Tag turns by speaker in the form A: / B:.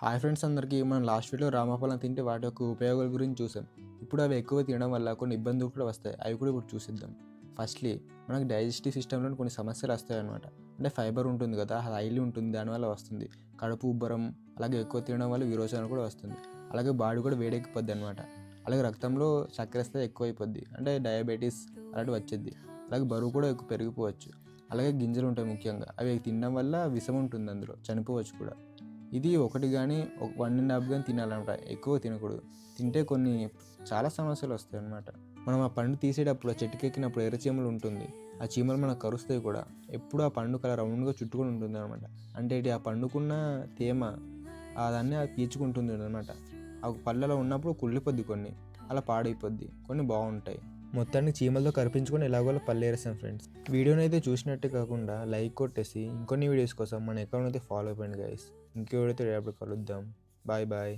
A: Hi friends అందరికీ మనం last video రామఫలం తింటే వాటి యొక్క ఉపయోగాల గురించి చూసాం. ఇప్పుడు అవి ఎక్కువ తినడం వల్ల కొన్ని ఇబ్బందులు కూడా వస్తాయి. అవి కూడా ఇప్పుడు చూసిద్దాం. ఫస్ట్లీ మనకు డైజెస్టివ్ సిస్టంలో కొన్ని సమస్యలు వస్తాయన్నమాట. అంటే ఫైబర్ ఉంటుంది కదా, అది ఆయిలీ ఉంటుంది, దానివల్ల వస్తుంది. కడుపు ఉబ్బరం, అలాగే ఎక్కువ తినడం వల్ల విరోచన కూడా వస్తుంది. అలాగే బాడీ కూడా వేడెక్కిపోద్ది అనమాట. అలాగే రక్తంలో చక్కెర స్థాయి ఎక్కువైపోద్ది, అంటే డయాబెటీస్ అలాంటివి వచ్చింది. అలాగే బరువు కూడా ఎక్కువ పెరిగిపోవచ్చు. అలాగే గింజలు ఉంటాయి ముఖ్యంగా, అవి తినడం వల్ల విషం ఉంటుంది, అందులో చనిపోవచ్చు కూడా. ఇది ఒకటి కానీ 1.5 కానీ తినాలన్నమాట, ఎక్కువ తినకూడదు. తింటే కొన్ని చాలా సమస్యలు వస్తాయి అన్నమాట. మనం ఆ పండు తీసేటప్పుడు ఆ చెట్టుకెక్కినప్పుడు ఎర్రచీమలు ఉంటుంది, ఆ చీమలు మనకు కరుస్తాయి కూడా. ఎప్పుడు ఆ పండు కల రౌండ్గా చుట్టుకొని ఉంటుంది అనమాట. అంటే ఆ పండుకున్న తేమ అదన్నీ అది పీల్చుకుంటుంది అనమాట. ఆ పళ్ళలో ఉన్నప్పుడు కుళ్ళిపోద్ది, కొన్ని అలా పాడైపోద్ది, కొన్ని బాగుంటాయి. మొత్తాన్ని చీమలతో కరిపించుకొని ఎలాగోలా పళ్ళేరేసాం ఫ్రెండ్స్. వీడియోని అయితే చూసినట్టే కాకుండా లైక్ కొట్టేసి ఇంకొన్ని వీడియోస్ కోసం మన అకౌంట్ అయితే ఫాలో అయిపోయింది గైస్. ఇంకో వీడియోతో రేపటి కలుద్దాం. Bye bye.